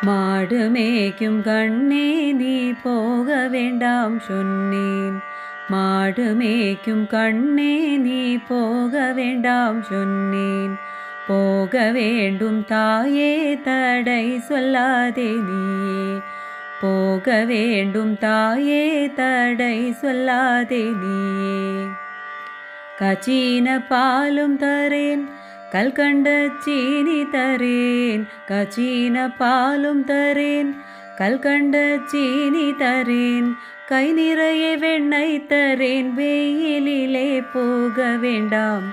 மாடு மேய்க்கும் கண்ணே நீ போக வேண்டாம் சொன்னேன். மாடு மேய்க்கும் கண்ணே நீ போக வேண்டாம் சொன்னேன். போக வேண்டும் தாயே தடை சொல்லாதே நீயே. போக வேண்டும் தாயே தடை சொல்லாதே நீயே. காய்ச்சின பாலும் தரேன் கல்கண்ட சீனி தரேன். காய்ச்சின பாலும் தரேன் கல்கண்ட சீனி தரேன். கை நிறைய வெண்ணெய் தரேன் வெயிலிலே போக வேண்டாம்.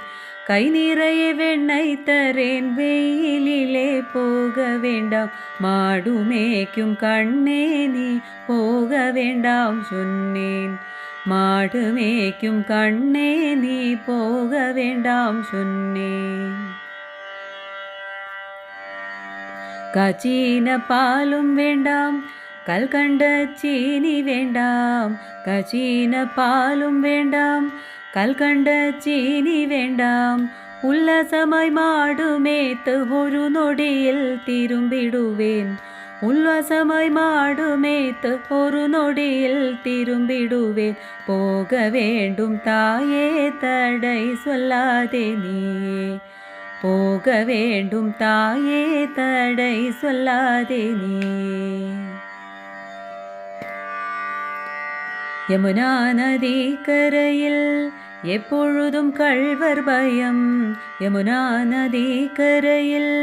கை நிறைய வெண்ணெய் தரேன் வெயிலிலே போக வேண்டாம். மாடு மேய்க்கும் கண்ணே நீ போக வேண்டாம் சொன்னேன். மாடு மேய்க்கும் கண்ணே நீ போக வேண்டாம் சொன்னேன். காய்ச்சின பாலும் வேண்டாம் கல்கண்ட சீனி வேண்டாம். காய்ச்சின பாலும் வேண்டாம் கல்கண்ட சீனி வேண்டாம். உல்லாசமாய் மாடு மேய்த்து ஒரு நொடியில் திரும்பிடுவேன். உல்லாசமாய் மாடு மேய்த்து ஒரு நொடியில் திரும்பிடுவேன். போக வேண்டும் தாயே தடை சொல்லாதே நீயே. போக வேண்டும் தாயே தடை சொல்லாதே நீயே. யமுனா நதி கரையில் எப்பொழுதும் கள்வர் பயம். யமுனா நதி கரையில்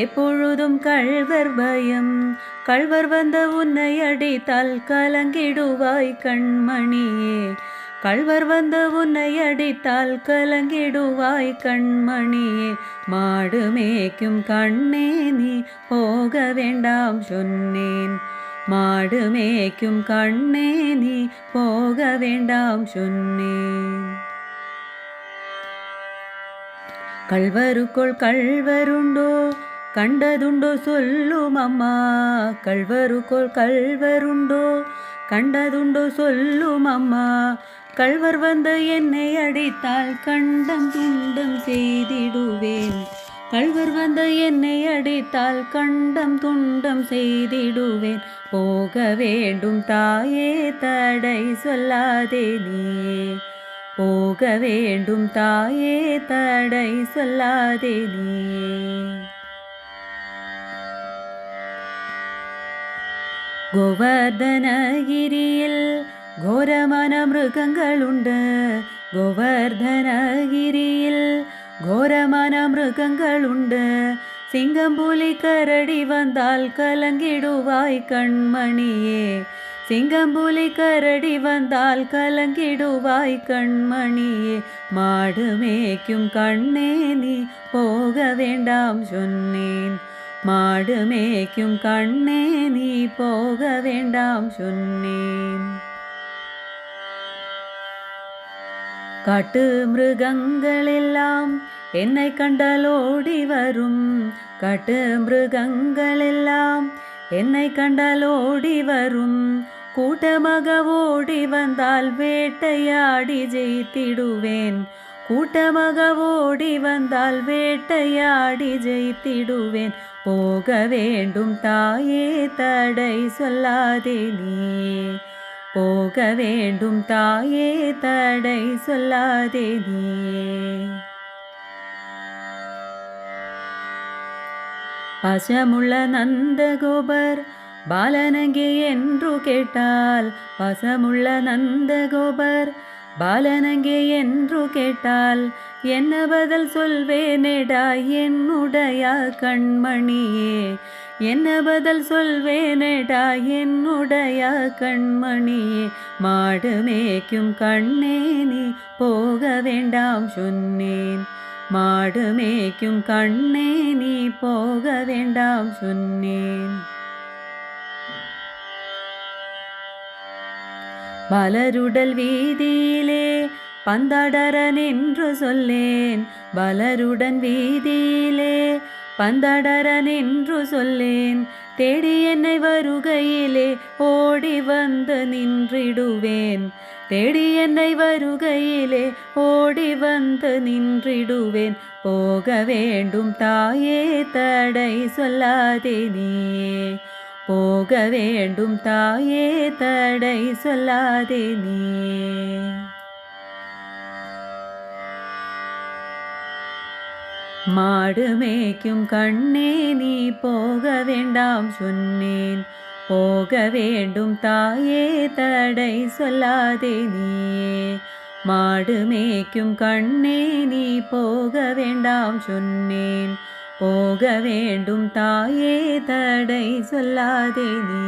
எப்பொழுதும் கள்வர் பயம். கள்வர் வந்த உன்னை அடித்தால் கலங்கிடுவாய் கண்மணியே. கள்வர் வந்த உன்னை அடித்தால் கலங்கிடுவாய் கண்மணியே. மாடு மேய்க்கும் கண்ணே நீ போக வேண்டாம் சொன்னேன். மாடு மேய்க்கும் கண்ணே நீ போக வேண்டாம் சொன்னேன். கள்வருக்குள் கள்வருண்டோ கண்டதுண்டோ சொல்லும் அம்மா. கள்வருக்குள் கள்வருண்டோ கண்டதுண்டோ சொல்லும் அம்மா. கள்வர் வந்து என்னை அடித்தால் கண்டம் துண்டம் செய்திடுவேன். கள்வர் வந்து என்னை அடித்தால் கண்டம் துண்டம் செய்திடுவேன். போக வேண்டும் தாயே தடை சொல்லாதே நீயே. போக வேண்டும் தாயே தடை சொல்லாதே நீயே. கோவர்தனகிரியில் கோரமான மிருகங்களுண்டு. கோவர்தனகிரியில் கோரமான மிருகங்களுண்டு. சிங்கம் புலி கரடி வந்தால் கலங்கிடுவாய் கண்மணியே. சிங்கம் புலி கரடி வந்தால் கலங்கிடுவாய் கண்மணியே. மாடு மேய்க்கும் கண்ணே நீ போக வேண்டாம் சொன்னேன். மாடு மேய்க்கும் கண்ணே நீ போக வேண்டாம் சொன்னேன். காட்டு மிருகங்களெல்லாம் என்னை கண்டால் ஓடி வரும். காட்டு மிருகங்களெல்லாம் என்னை கண்டால் ஓடி வரும். கூட்டமாக ஓடி வந்தால் வேட்டையாடி ஜெயித்திடுவேன். கூட்டமாக ஓடி வந்தால் வேட்டையாடி ஜெயித்திடுவேன். போக வேண்டும் தாயே தடை சொல்லாதே நீயே. போக வேண்டும் தாயே தடை சொல்லாதே நீயே. பாசமுள்ள நந்தகோபர் பாலனங்கே என்று கேட்டால். பாசமுள்ள நந்தகோபர் பாலனங்கே என்று கேட்டால் என்ன பதில் சொல்வேனேடா என்னுடைய கண்மணியே. என்ன பதில் சொல்வேனேடா என்னுடைய கண்மணியே. மாடு மேய்க்கும் கண்ணே நீ போக வேண்டாம் சொன்னேன். மாடு மேய்க்கும் கண்ணே நீ போக வேண்டாம் சொன்னேன். பலருடல் வீதியிலே பந்தாடரன் என்று சொல்லேன். பலருடன் வீதியிலே பந்தாடரன் என்று சொல்லேன். தேடி என்னை வருகையிலே ஓடி வந்து நின்றிடுவேன். தேடி என்னை வருகையிலே ஓடி வந்து நின்றிடுவேன். போக வேண்டும் தாயே தடை சொல்லாதே நீயே. போக வேண்டும் தாயே தடை சொல்லாதே நீயே. மாடு மேய்க்கும் கண்ணே நீ போக வேண்டாம் சொன்னேன், போக வேண்டும் தாயே தடை சொல்லாதே நீயே. மாடு மேய்க்கும் கண்ணே நீ போக வேண்டாம் சொன்னேன், போக வேண்டும் தாயே தடை சொல்லாதே நீ.